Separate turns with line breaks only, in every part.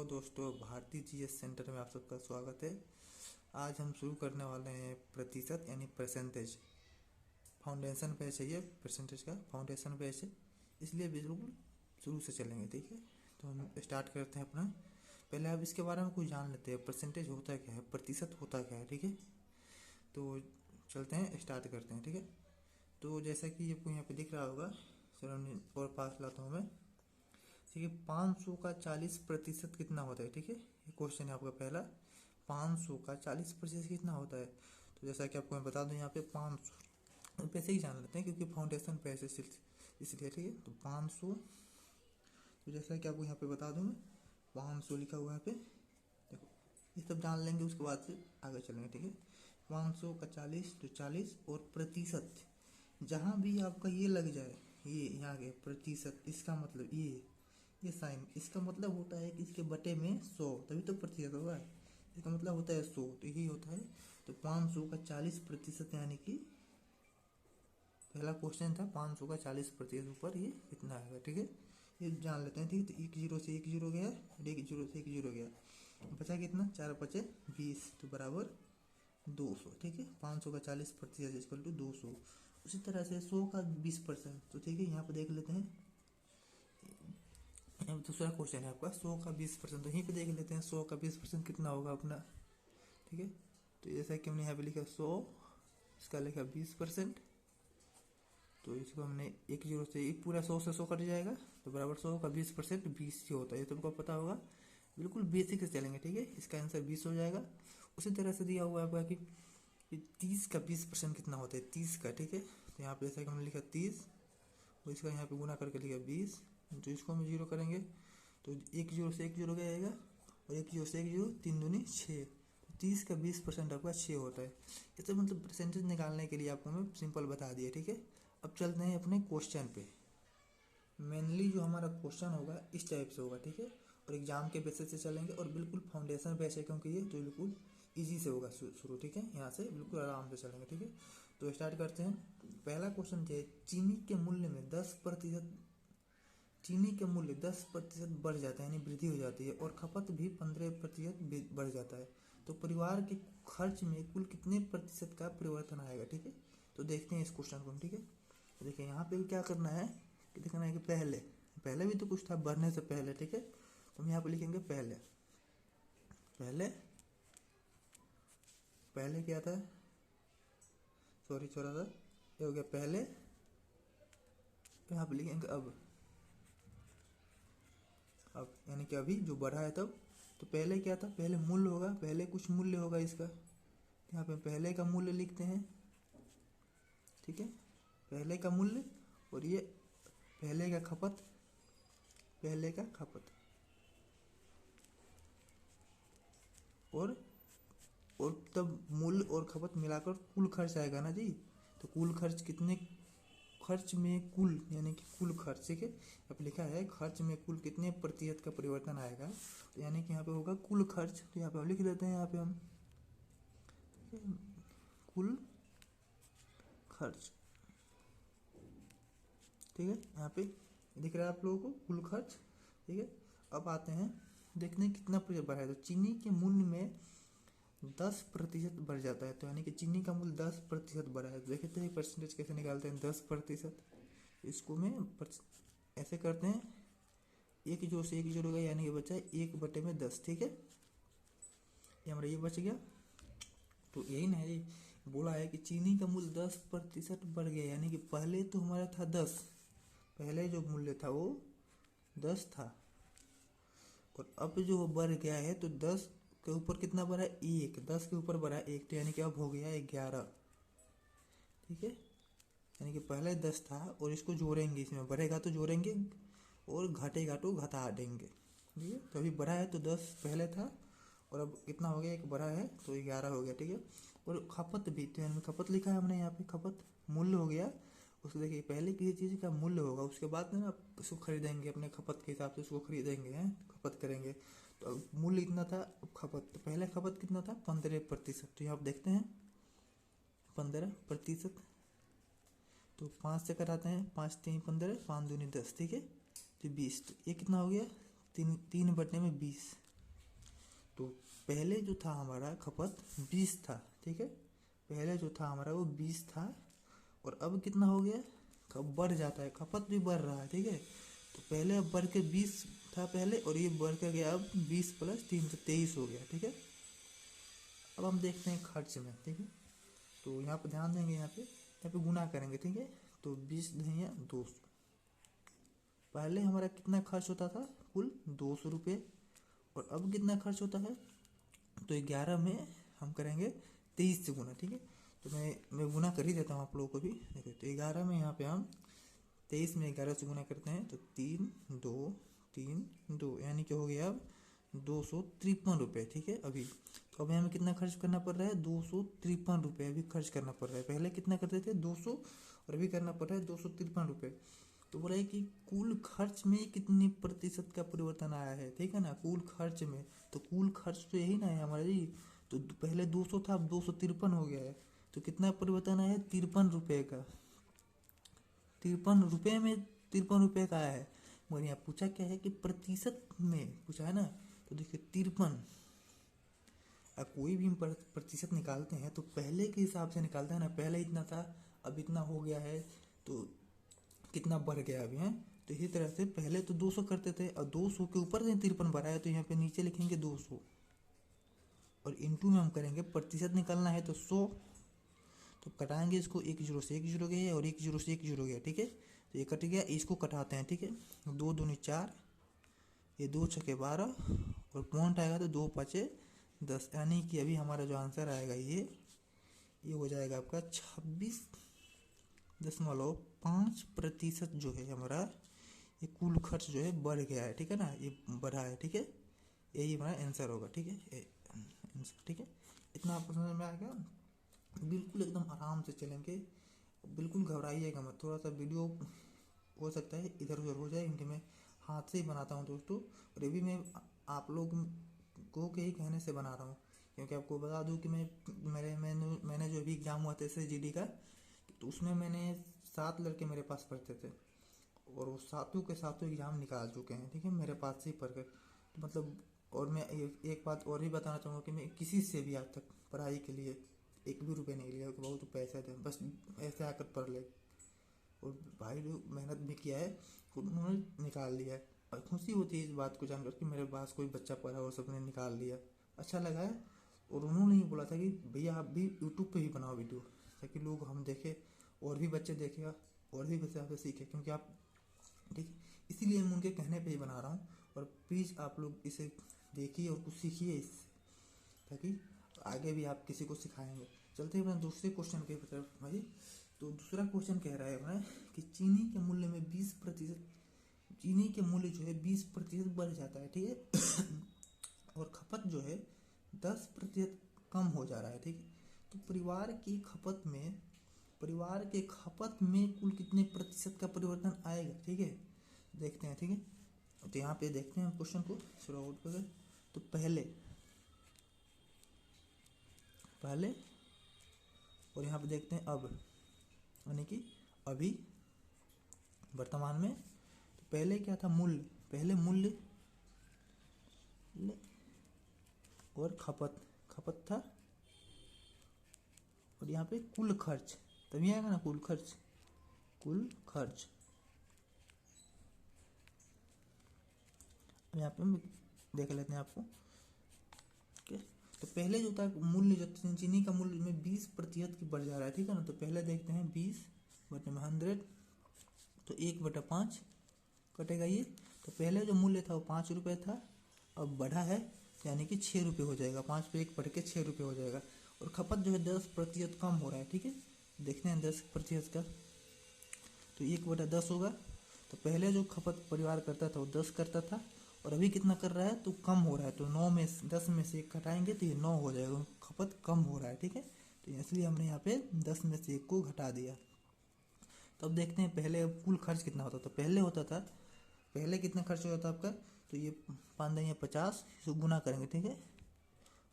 Hello दोस्तों, भारतीय GS centre में आप सबका स्वागत है। आज हम शुरू करने वाले हैं प्रतिशत यानी परसेंटेज। फाउंडेशन पे चाहिए परसेंटेज का फाउंडेशन पे है, इसलिए बिल्कुल शुरू से चलेंगे। ठीक है, तो हम स्टार्ट करते हैं अपना। पहले आप इसके बारे में कुछ जान लेते हैं, परसेंटेज होता क्या है, प्रतिशत होता क्या है। ठीक है, तो चलते हैं, स्टार्ट करते हैं। ठीक है, तो जैसा कि आपको यहाँ पे दिख रहा होगा, सराउंडिंग और पास लाता हूँ मैं। ठीक है, 500 का 40% कितना होता है। ठीक है, ये क्वेश्चन है आपका पहला। 500 का 40% कितना होता है। तो जैसा कि आपको मैं बता दूं, यहाँ पे 500 पैसे ही जान लेते हैं क्योंकि फाउंडेशन पैसे इसलिए। ठीक है, तो 500, तो जैसा कि आपको यहाँ पे बता दूं मैं, 500 लिखा हुआ है यहाँ पे। देखो, ये सब जान लेंगे, उसके बाद से आगे चलेंगे। ठीक है, 500 का 40 तो 40 और प्रतिशत, जहाँ भी आपका ये लग जाए, ये यहाँ के प्रतिशत, इसका मतलब ये साइन, इसका मतलब होता है कि इसके बटे में 100, तभी तो प्रतिशत होगा। इसका मतलब होता है 100, तो यही होता है। तो 500 का 40% यानी कि पहला क्वेश्चन था 500 का 40% ऊपर ये कितना आएगा। ठीक है, ये जान लेते हैं। ठीक है, तो एक जीरो से एक जीरो गया, एक जीरो से एक जीरो गया, बचा कितना, 4 पचे 20, तो बराबर 200। ठीक है, 500 का 40% इक्वल टू 200। उसी तरह से 100 का 20%, तो ठीक है, यहाँ पे देख लेते हैं। अब दूसरा क्वेश्चन है आपका 100 का 20%, तो यहीं पे देख लेते हैं 100 का 20% कितना होगा अपना। ठीक है, तो जैसा कि हमने यहाँ पे लिखा 100, इसका लिखा 20%, तो इसको हमने एक जीरो से एक पूरा 100 से 100 कट जाएगा, तो बराबर 100 का 20% 20 ही होता है। ये तुमको पता होगा, बिल्कुल बेसिक से चलेंगे। ठीक है, इसका आंसर 20 हो जाएगा। उसी तरह से दिया हुआ है आपका कि 30 का 20% कितना होता है, 30 का। ठीक है, तो यहाँ पे जैसा कि हमने लिखा 30, और इसका यहाँ पे गुना करके लिखा 20, तो इसको हम जीरो करेंगे, तो एक जीरो से एक जीरो गया, और एक जीरो से एक जीरो, 3 दूनी 6। 30 का 20% आपका 6 होता है। ये तो मतलब परसेंटेज निकालने के लिए आपको मैं सिंपल बता दिया। ठीक है, अब चलते हैं अपने क्वेश्चन पे। मेनली जो हमारा क्वेश्चन होगा इस टाइप से होगा। ठीक है, और एग्जाम के बेसिस से चलेंगे, और बिल्कुल फाउंडेशन बेस है क्योंकि ये तो बिल्कुल इजी से होगा शुरू। ठीक है, यहाँ से बिल्कुल आराम से चलेंगे। ठीक है, तो स्टार्ट करते हैं। पहला क्वेश्चन है, चीनी के मूल्य में 10%, चीनी के मूल्य 10% बढ़ जाता है, यानी वृद्धि हो जाती है, और खपत भी 15% बढ़ जाता है, तो परिवार के खर्च में कुल कितने प्रतिशत का परिवर्तन आएगा। ठीक है, तो देखते हैं इस क्वेश्चन को हम। ठीक है, तो देखिए यहाँ पे क्या करना है कि देखना है कि पहले पहले भी तो कुछ था बढ़ने से पहले। ठीक है, तो हम यहाँ पे लिखेंगे पहले। पहले पहले क्या था, सॉरी छोड़ा था, ये हो गया पहले। यहाँ पे लिखेंगे अब यानी कि अभी जो बढ़ा है तब। तो पहले क्या था, पहले मूल्य होगा, पहले कुछ मूल्य होगा इसका, यहाँ पे पहले का मूल्य लिखते हैं। ठीक है, पहले का मूल्य, और ये पहले का खपत, पहले का खपत, और तब मूल्य और खपत मिलाकर कुल खर्च आएगा ना जी। तो कुल खर्च कितने, खर्च में कुल यानी कि कुल खर्च। ठीक है, अब लिखा है खर्च में कुल कितने प्रतिशत का परिवर्तन आएगा, तो यानी कि यहाँ पे होगा कुल खर्च। तो यहाँ पे हम लिख देते हैं, यहाँ पे हम कुल खर्च। ठीक है, यहाँ पे दिख रहा है आप लोगों को कुल खर्च। ठीक है, अब आते हैं देखने कितना प्रतिशत बढ़ा है। तो चीनी के मूल्य में 10% बढ़ जाता है, तो यानी कि चीनी का मूल्य 10% बढ़ा है। तो देखते हैं परसेंटेज कैसे निकालते हैं 10%। इसको में ऐसे करते हैं, एक जीरो से एक जीरो गया, यानी कि बचा है 1/10। ठीक है, ये हमारा ये बच गया। तो यही ना है, बोला है कि चीनी का मूल्य 10% बढ़ गया, यानी कि पहले तो हमारा था 10, पहले जो मूल्य था वो 10 था, और अब जो बढ़ गया है तो 10 के ऊपर कितना बढ़ा, 1, 10 के ऊपर बढ़ा 1, तो यानी कि अब हो गया 11। ठीक है, यानी कि पहले 10 था, और इसको जोड़ेंगे, इसमें बढ़ेगा तो जोड़ेंगे, और घटेगा तो घटा देंगे। ठीक है, तो अभी बढ़ा है तो 10 पहले था, और अब कितना हो गया, एक बढ़ा है तो 11 हो गया। ठीक है, और खपत भी, तो यानी खपत लिखा है हमने यहाँ पे, खपत मूल्य हो गया। उसको देखिए, पहले किसी चीज़ का मूल्य होगा, उसके बाद में आप उसको खरीदेंगे, अपने खपत के हिसाब से उसको खरीदेंगे, हैं खपत करेंगे। तो अब मूल्य इतना था, अब खपत, तो पहले खपत कितना था, 15%। तो यहाँ आप देखते हैं 15%, तो 5 से कराते हैं, 5 3 15, 5 दूनी 10। ठीक है, तो 20, तो ये कितना हो गया, 3 बटने में 20। तो पहले जो था हमारा खपत 20 था, ठीक है, पहले जो था हमारा वो 20 था और अब कितना हो गया, कब बढ़ जाता है, खपत भी बढ़ रहा है, ठीक है। तो पहले अब बढ़ के 20 था पहले और ये बढ़ के गया अब 20 प्लस 3 तो 23 हो गया, ठीक है। अब हम देखते हैं खर्च में, ठीक है। तो यहाँ पे ध्यान देंगे, यहाँ पे गुना करेंगे, ठीक है। तो 20 धनिया 200, पहले हमारा कितना खर्च होता था, कुल 200 रुपये, और अब कितना खर्च होता है, तो 11 में हम करेंगे 23 से गुना, ठीक है। तो मैं गुना कर ही देता हूँ आप लोगों को भी, देखो। तो 11 में यहाँ पे हम 23 में 11 से गुना करते हैं तो 3 2 यानी कि हो गया अब 253 रुपये, ठीक है। अभी तो अब हमें कितना खर्च करना पड़ रहा है, 253 रुपये अभी खर्च करना पड़ रहा है। पहले कितना करते थे 200 और अभी करना पड़ रहा है 253 रुपये। तो बोला है कि कुल खर्च में कितनी प्रतिशत का परिवर्तन आया है, ठीक है ना, कुल खर्च में। तो कुल खर्च तो यही ना है हमारा जी। तो पहले 200 था, अब 253 हो गया है। तो कितना परिवर्तन आया है, 53 रुपये का, 53 रुपये में 53 रुपये का आया है। मगर यहाँ पूछा क्या है कि प्रतिशत में पूछा है ना। तो देखिए 53, अब कोई भी हम प्रतिशत निकालते हैं तो पहले के हिसाब से निकालते हैं ना, पहले इतना था अब इतना हो गया है तो कितना बढ़ गया अभी है। तो इसी तरह से पहले तो 200 करते थे और 200 के ऊपर से 53 बढ़ा है, तो यहाँ पे नीचे लिखेंगे 200 और इंटू में हम करेंगे, प्रतिशत निकालना है तो 100। तो कटाएंगे इसको, एक जीरो से एक जीरो गया और एक जीरो से एक जीरो गया, ठीक है। तो ये कट गया, इसको कटाते हैं, ठीक है। 2 दूनी 4, ये 2 छके 12 और पॉइंट आएगा तो 2 5 10, यानी कि अभी हमारा जो आंसर आएगा ये हो जाएगा आपका 26.5% जो है हमारा ये कुल खर्च जो है बढ़ गया है, ठीक है ना, ये बढ़ा है, ठीक है। यही हमारा आंसर होगा, ठीक है, ठीक है। इतना आपको समझ में आ गया। बिल्कुल एकदम आराम से चलेंगे, बिल्कुल घबराइएगा मत। थोड़ा सा वीडियो हो सकता है इधर उधर हो जाए, क्योंकि मैं हाथ से ही बनाता हूँ दोस्तों, और ये भी मैं आप लोग को के ही कहने से बना रहा हूँ। क्योंकि आपको बता दूँ कि मैंने जो अभी एग्ज़ाम हुआ था SSGD का, तो उसमें मैंने 7 लड़के मेरे पास पढ़ते थे और वो सातों के सातों एग्ज़ाम निकाल चुके हैं, ठीक है, मेरे पास से ही पढ़ कर। तो मतलब, और मैं एक बात और भी बताना चाहूँगा कि मैं किसी से भी आज तक पढ़ाई के लिए 1 भी रुपये नहीं लिया कि बहुत पैसे थे, बस ऐसे आकर पढ़ ले। और भाई जो मेहनत भी किया है खुद उन्होंने निकाल लिया है, और खुशी होती है इस बात को जानकर कि मेरे पास कोई बच्चा पढ़ा और सबने निकाल लिया, अच्छा लगा है। और उन्होंने ही बोला था कि भैया आप भी यूट्यूब पे ही बनाओ वीडियो, ताकि लोग हम देखें और भी बच्चे देखेगा और भी बच्चे आपसे सीखे, क्योंकि आप, ठीक है, इसीलिए मैं उनके कहने पे ही बना रहा हूँ। और प्लीज़ आप लोग इसे देखिए और कुछ सीखिए इससे, ताकि आगे भी आप किसी को सिखाएंगे। चलते हैं अपने दूसरे क्वेश्चन की तरफ भाई। तो दूसरा क्वेश्चन कह रहा है हमारा कि चीनी के मूल्य में 20%, चीनी के मूल्य जो है 20% बढ़ जाता है, ठीक है और खपत जो है 10% कम हो जा रहा है, ठीक है। तो परिवार के खपत में कुल कितने प्रतिशत का परिवर्तन आएगा, ठीक है, देखते हैं, ठीक है। तो यहाँ पे देखते हैं क्वेश्चन को थोड़ा आउट कर। तो पहले और यहाँ पे देखते हैं अब, यानी कि अभी वर्तमान में। तो पहले क्या था, पहले मूल्य और खपत था, और यहाँ पे कुल खर्च, तभी आएगा ना कुल खर्च। यहाँ पे हम देख लेते हैं आपको, ठीक है। तो पहले जो था मूल्य, जो चीनी का मूल्य में 20% की बढ़ जा रहा है, ठीक है ना। तो पहले देखते हैं 20/100, तो 1/5 कटेगा ये। तो पहले जो मूल्य था वो 5 रुपये था, अब बढ़ा है, यानी कि 6 रुपये हो जाएगा, 5 पे 1 बढ़ के 6 रुपये हो जाएगा। और खपत जो है 10% कम हो रहा है, ठीक है, देखते हैं 10% का। तो 1/10 होगा। तो पहले जो खपत परिवार करता था वो 10 करता था, और अभी कितना कर रहा है, तो कम हो रहा है। तो 10 में से 1 घटाएंगे तो ये 9 हो जाएगा, खपत कम हो रहा है, ठीक है। तो इसलिए हमने यहाँ पे 10 में से 1 को घटा दिया। तो अब देखते हैं पहले अब कुल खर्च कितना होता था। पहले कितना खर्च होता था आपका, तो ये 5 × 50, इसको गुना करेंगे, ठीक है।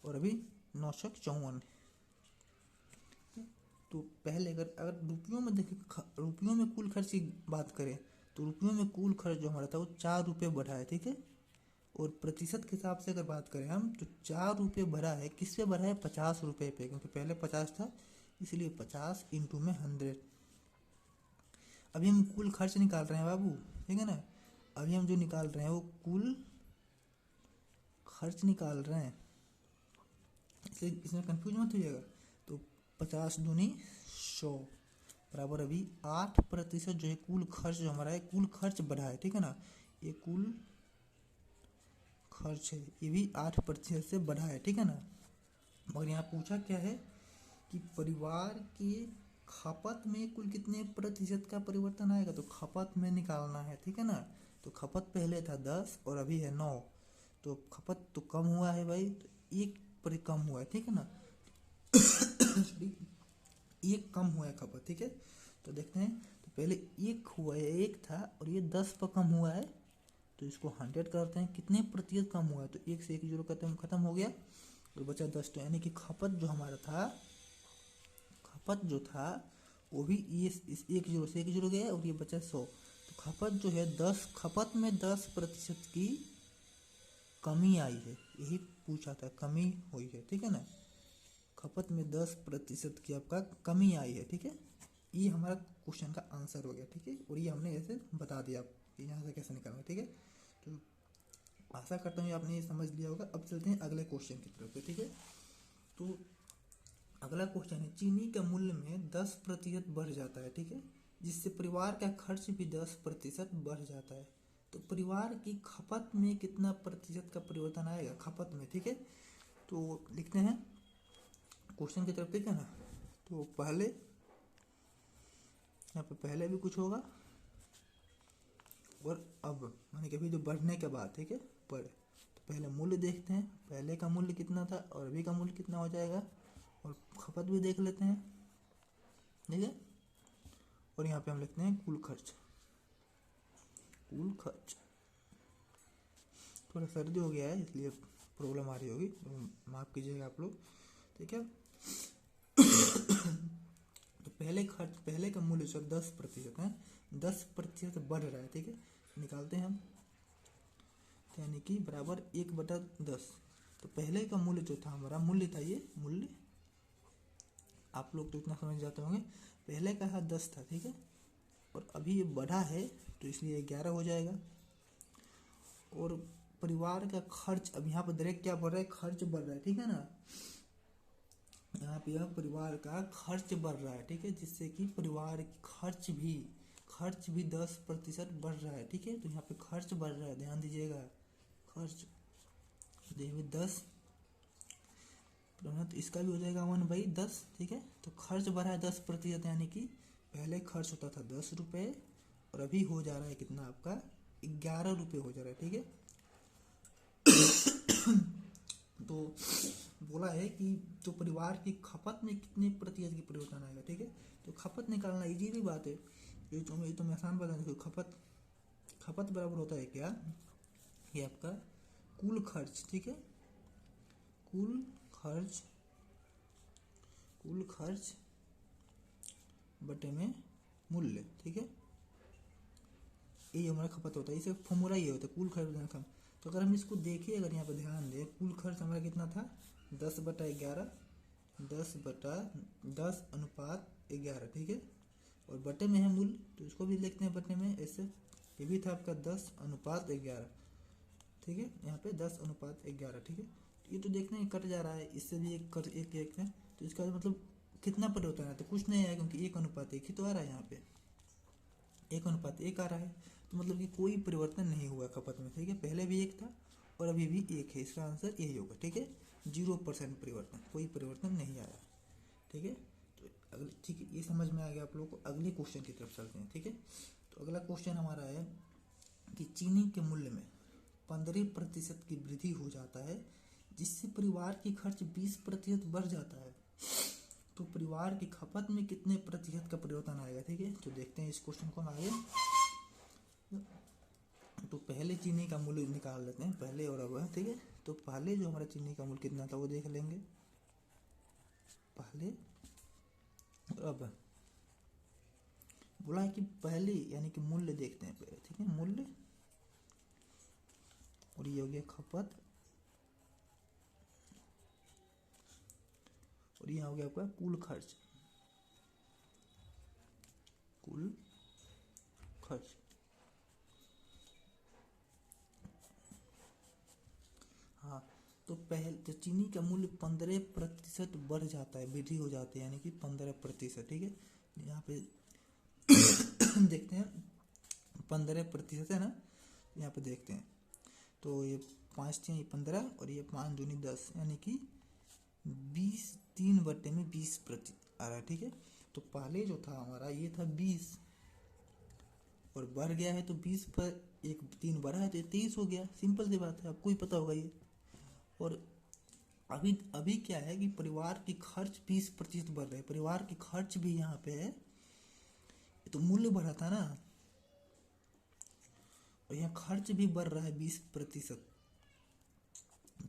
और अभी 9 × 54। तो पहले अगर रुपयों में देखें, रुपयों में कुल खर्च की बात करें, तो रुपयों में कुल खर्च जो हमारा था वो 4 रुपये बढ़ा है, ठीक है। और प्रतिशत के हिसाब से अगर बात करें हम तो 4 रुपये भरा है, किस पे भरा है, 50 रुपये पे, क्योंकि पहले 50 था इसलिए 50 इंटू में 100। अभी हम कुल खर्च निकाल रहे हैं बाबू, ठीक है ना। अभी हम जो निकाल रहे हैं वो कुल खर्च निकाल रहे हैं, इसलिए इसमें कंफ्यूज मत होइएगा। तो 50 दूनी 100 बराबर अभी 8% जो है कुल खर्च जो हमारा है, कुल खर्च बढ़ा है, ठीक है ना। ये कुल खर्च है, ये भी 8% से बढ़ा है, ठीक है ना। मगर यहाँ पूछा क्या है कि परिवार के खपत में कुल कितने प्रतिशत का परिवर्तन आएगा, तो खपत में निकालना है, ठीक है ना। तो खपत पहले था 10 और अभी है 9, तो खपत तो कम हुआ है भाई, तो एक पर कम हुआ है, ठीक है ना। एक कम हुआ है खपत, ठीक है। तो देखते हैं, तो पहले एक हुआ है, एक था और ये 10 पर कम हुआ है, तो इसको 100 करते हैं, कितने प्रतिशत कम हुआ है, तो 1 से 1 जीरो करते हैं, खत्म हो गया और बचा 10। तो यानी कि खपत जो हमारा था, खपत जो था वो भी ये इस 1 जीरो से 1 जीरो गया और ये बचा 100। तो खपत जो है 10, खपत में 10% की कमी आई है, यही पूछा था, कमी हुई है, ठीक है ना। खपत में 10% की आपका कमी आई है, ठीक है। ये हमारा क्वेश्चन का आंसर हो गया, ठीक है। और ये हमने ऐसे बता दिया कि यहाँ से कैसे निकालना, ठीक है। तो आशा करता हूँ आपने ये समझ लिया होगा। अब चलते हैं अगले क्वेश्चन की तरफ, ठीक है। तो अगला क्वेश्चन है, चीनी के मूल्य में 10% बढ़ जाता है, ठीक है, जिससे परिवार का खर्च भी 10% बढ़ जाता है। तो परिवार की खपत में कितना प्रतिशत का परिवर्तन आएगा खपत में, ठीक है। तो लिखते हैं क्वेश्चन की तरफ, ठीक है ना। तो पहले यहाँ पे पहले भी कुछ होगा और अब माने कि अभी जो बढ़ने के बाद, ठीक है, बढ़े। तो पहले मूल्य देखते हैं, पहले का मूल्य कितना था और अभी का मूल्य कितना हो जाएगा, और खपत भी देख लेते हैं, ठीक है। और यहाँ पे हम लिखते हैं कुल खर्च, कुल खर्च। थोड़ा सर्दी हो गया है इसलिए प्रॉब्लम आ रही होगी, तो माफ़ कीजिएगा आप लोग, ठीक है। तो पहले खर्च, पहले का मूल्य जो 10% है, 10% बढ़ रहा है, ठीक है। निकालते हैं हम, यानी कि बराबर 1/10। तो पहले का मूल्य जो था हमारा, मूल्य था ये मूल्य, आप लोग तो इतना समझ जाते होंगे, पहले का है 10 था, ठीक है, और अभी ये बढ़ा है तो इसलिए 11 हो जाएगा। और परिवार का खर्च, अब यहाँ पर डायरेक्ट क्या बढ़ रहा है, खर्च बढ़ रहा है, ठीक है ना। यहाँ पे यह परिवार का खर्च बढ़ रहा है, ठीक है, जिससे कि परिवार खर्च भी 10% बढ़ रहा है, ठीक है। तो यहाँ पे खर्च बढ़ रहा है, ध्यान दीजिएगा, खर्च देखिए 10, तो इसका भी हो जाएगा 1/10, ठीक है। तो खर्च बढ़ा है 10%, यानी कि पहले खर्च होता था 10 रुपये और अभी हो जा रहा है कितना आपका, 11 रुपये हो जा रहा है, ठीक है। तो बोला है कि तो परिवार की खपत में कितने प्रतिशत की परिवर्तन आएगा, ठीक है। तो खपत निकालना इजी भी बात है, ये तो मैं आसान बता दूँ। खपत बराबर होता है क्या, ये आपका कुल खर्च, ठीक है, कुल खर्च बटे में मूल्य, ठीक है, ये हमारा खपत होता है। इसे फॉर्मूला ये होता है, कुल खर्च बटे खपत। तो अगर हम इसको देखें, अगर यहाँ पर ध्यान दें, कुल खर्च हमारा कितना था, 10/11, 10/10:11, ठीक है। और बटे में है मूल्य, तो इसको भी लिखते हैं बटे में ऐसे, ये भी था आपका 10/11, ठीक है, यहाँ पे 10/11, ठीक है। तो ये तो देखते हैं कट जा रहा है, इससे भी एक है, तो इसका मतलब कितना परिवर्तन है, तो कुछ नहीं है, क्योंकि 1:1 ही तो आ रहा है, यहाँ पे 1:1 आ रहा है, तो मतलब कि कोई परिवर्तन नहीं हुआ खपत में, ठीक है। पहले भी 1 था और अभी भी 1 है, इसका आंसर यही होगा, ठीक है। 0% परिवर्तन, कोई परिवर्तन नहीं आया, ठीक है। तो अगले, ठीक है, ये समझ में आ गया आप लोगों को। अगले क्वेश्चन की तरफ चलते हैं, ठीक है। तो अगला क्वेश्चन हमारा है कि चीनी के मूल्य में 15% की वृद्धि हो जाता है, जिससे परिवार की खर्च 20% बढ़ जाता है। तो परिवार की खपत में कितने प्रतिशत का परिवर्तन आएगा, ठीक है। तो देखते हैं इस क्वेश्चन को हम आगे। तो पहले चीनी का मूल्य निकाल लेते हैं, पहले और अब, ठीक है। तो पहले जो हमारा चीनी का मूल्य कितना था वो देख लेंगे, पहले और अब। बोला है कि पहले यानी कि मूल्य देखते हैं पहले, ठीक है, मूल्य, और ये हो गया खपत, और यहाँ हो गया आपका कुल खर्च, कुल खर्च। हाँ, तो पहले तो चीनी का मूल्य 15% बढ़ जाता है, वृद्धि हो जाती है, यानी कि 15%। ठीक है, यहाँ पे देखते हैं 15% है ना, यहाँ पे देखते हैं तो ये 5×3 = 15 और ये 5×2 = 10, यानी कि 20, 3/20% आ रहा है। ठीक है, तो पहले जो था हमारा ये था 20 और बढ़ गया है, तो 20 पर एक 3 बढ़ा है तो ये 23 हो गया। सिंपल सी बात है, आपको ही पता होगा ये। और अभी अभी क्या है कि परिवार की खर्च 20% बढ़ रहे हैं, परिवार की खर्च भी यहाँ पे है, तो मूल्य बढ़ा था ना, और यहाँ खर्च भी बढ़ रहा है 20%,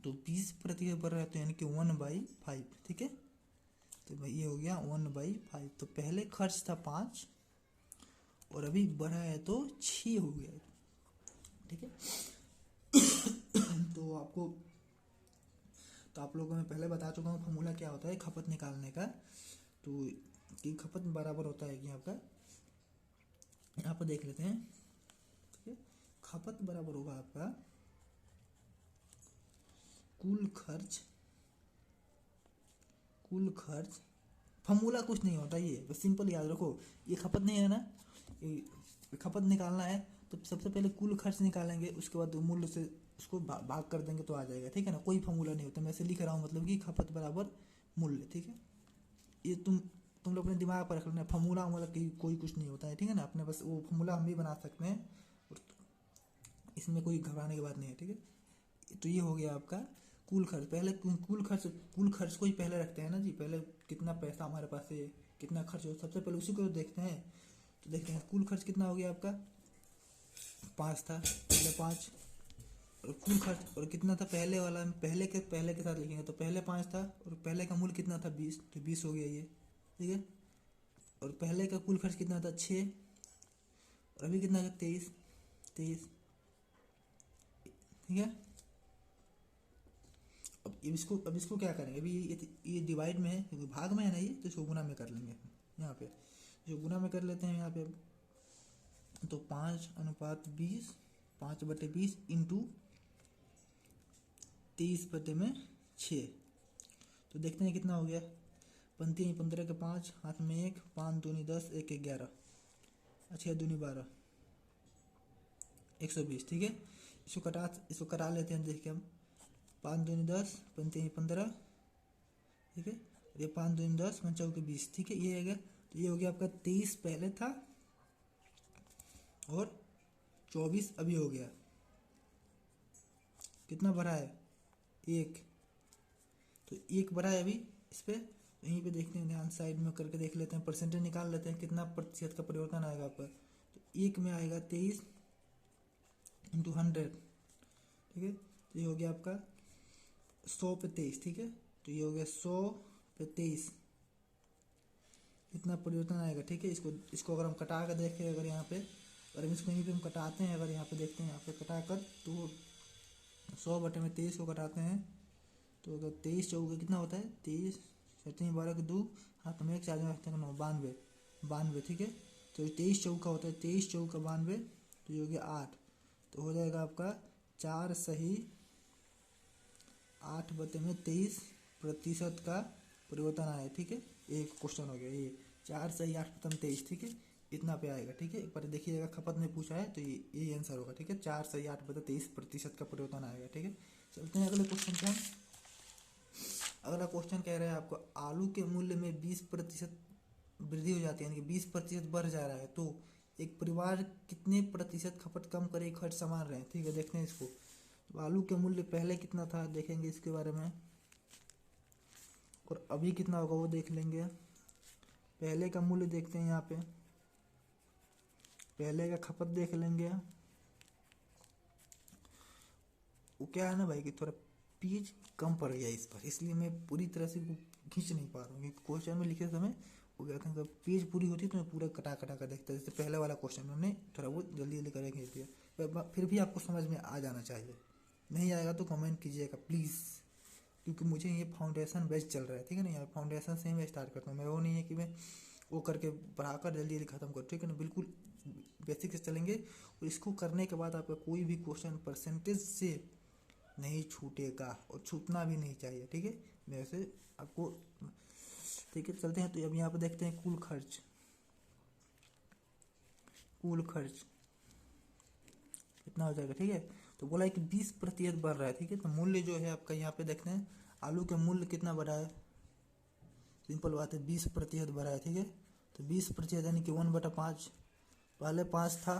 तो 20% बढ़ रहा है, तो यानी कि 1/5। ठीक है, तो भाई ये हो गया 1/5। तो पहले खर्च था 5 और अभी बढ़ा है तो 6 हो गया। ठीक है, तो आप लोगों में पहले बता चुका हूँ फॉर्मूला क्या होता है खपत निकालने का। तो कि खपत बराबर होता है कि आपका, यहाँ पर देख लेते हैं। ठीक है, खपत बराबर होगा आपका कुल खर्च। फॉर्मूला कुछ नहीं होता, ये बस सिंपल याद रखो, ये खपत नहीं है ना, ये खपत निकालना है तो सबसे पहले कुल खर्च निकालेंगे, उसके बाद मूल्य से उसको भाग कर देंगे तो आ जाएगा। ठीक है ना, कोई फॉर्मूला नहीं होता, मैं ऐसे लिख रहा हूँ, मतलब कि खपत बराबर मूल्य। ठीक है, ये तुम लोग अपने दिमाग पर रख लेना, फॉर्मूला मतलब कि कोई कुछ नहीं होता है। ठीक है ना, अपने बस वो फॉर्मूला हम भी बना सकते हैं और इसमें कोई घबराने की बात नहीं है। ठीक है, तो ये हो गया आपका कुल खर्च। पहले कुल खर्च को ही पहले रखते हैं ना जी, पहले कितना पैसा हमारे पास है, कितना खर्च हो, सबसे पहले उसी को देखते हैं। तो देखते हैं कुल खर्च कितना हो गया आपका, 5 था, पहले 5, और कुल खर्च और कितना था पहले वाला, पहले के साथ लिखेंगे, तो पहले 5 था और पहले का मूल्य कितना था 20, तो 20 हो गया ये। ठीक है, और पहले का कुल खर्च कितना था 6 और अभी कितना था 23। ठीक है, अब इसको क्या करेंगे, अभी ये डिवाइड में है, भाग में है ना ये, तो इसको गुना में कर लेंगे। यहाँ पे जो गुना में कर लेते हैं यहाँ पे, तो 5:20, 5/20 इंटू 23/6, तो देखते हैं कितना हो गया। 15 के 5, हाथ में 1, 5×2 = 10, 1×11, 6×2 = 12, 120। ठीक है, इसको कटा लेते हैं, देखिए हम 5×2 = 10, 5×3 = 15। ठीक है, ये 5×2 = 10, 5×4 = 20। ठीक है, ये है, तो ये हो गया आपका 23 पहले था और 24 अभी हो गया। कितना भरा है, 1, तो 1 भरा है अभी इस पे। यहीं पे देखते हैं, ध्यान साइड में करके देख लेते हैं, परसेंटेज निकाल लेते हैं कितना प्रतिशत का परिवर्तन आएगा आपका। तो 1 में आएगा 23 × 100। ठीक है, तो ये हो गया आपका 100 पे 23। ठीक है, तो ये हो गया 100 पे 23, इतना परिवर्तन आएगा। ठीक है, इसको अगर हम कटा कर देखें, अगर यहाँ पे, अगर हम इसको यहीं पे हम कटाते हैं, अगर यहाँ पे देखते हैं, यहाँ पे कटा कर, तो 100/23 को कटाते हैं, तो अगर 23×4 कितना होता है, 23, 7×3 = 12 2, हाथ में 1, 4×9 92। ठीक है, तो 23×4 होता है, 23×4 = 92, तो ये हो गया 8, तो हो जाएगा आपका 4 सही 8/23% का परिवर्तन आया। ठीक है, एक क्वेश्चन हो गया ये, 4 सही 8/23। ठीक है, इतना पे आएगा। ठीक है, एक बार देखिएगा, खपत में पूछा है तो ये आंसर होगा। ठीक है, 4 सही 8/23% का परिवर्तन आएगा। ठीक है, चलते हैं अगले क्वेश्चन पे। अगला क्वेश्चन कह रहा है आपको आलू के मूल्य में 20% वृद्धि हो जाती है, यानी कि 20% बढ़ जा रहा है, तो एक परिवार कितने प्रतिशत खपत कम करे, खर्च समान रहे। ठीक है, देखते हैं इसको। तो आलू के मूल्य पहले कितना था देखेंगे इसके बारे में, और अभी कितना होगा वो देख लेंगे। पहले का मूल्य देखते हैं, यहाँ पे पहले का खपत देख लेंगे। वो क्या है ना भाई कि थोड़ा पेज कम पड़ गया इस पर, इसलिए मैं पूरी तरह से खींच नहीं पा रहा हूँ, क्योंकि क्वेश्चन में लिखे समय वो कहते हैं पेज पूरी होती तो मैं पूरा कटा कर देखता, जैसे पहले वाला क्वेश्चन में हमने थोड़ा बहुत जल्दी करके खींच दिया, फिर भी आपको समझ में आ जाना चाहिए। नहीं आएगा तो कमेंट कीजिएगा प्लीज़, क्योंकि मुझे ये फाउंडेशन बेस्ट चल रहा है, ठीक है ना यार। फाउंडेशन से ही मैं स्टार्ट करता हूँ, मेरा वो नहीं है कि मैं वो करके बढ़ाकर जल्दी जल्दी ख़त्म करूँ, ठीक है ना। बिल्कुल बेसिक से चलेंगे, और इसको करने के बाद आपका कोई भी क्वेश्चन परसेंटेज से नहीं छूटेगा और छूटना भी नहीं चाहिए, ठीक है। वैसे आपको, ठीक है, चलते हैं। तो अब यहाँ पे देखते हैं कुल खर्च कितना हो जाएगा, ठीक है। तो बोला है कि 20% बढ़ रहा है, ठीक है। तो मूल्य जो है आपका यहाँ पे देखते हैं, आलू के मूल्य कितना बढ़ा है, सिंपल बात है, 20% बढ़ा है, ठीक है। तो 20% यानी कि 1/5, पहले 5 था,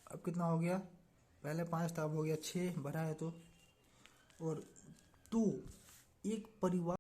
अब कितना हो गया, पहले 5 था अब हो गया 6, बढ़ा है तो। और तो एक परिवार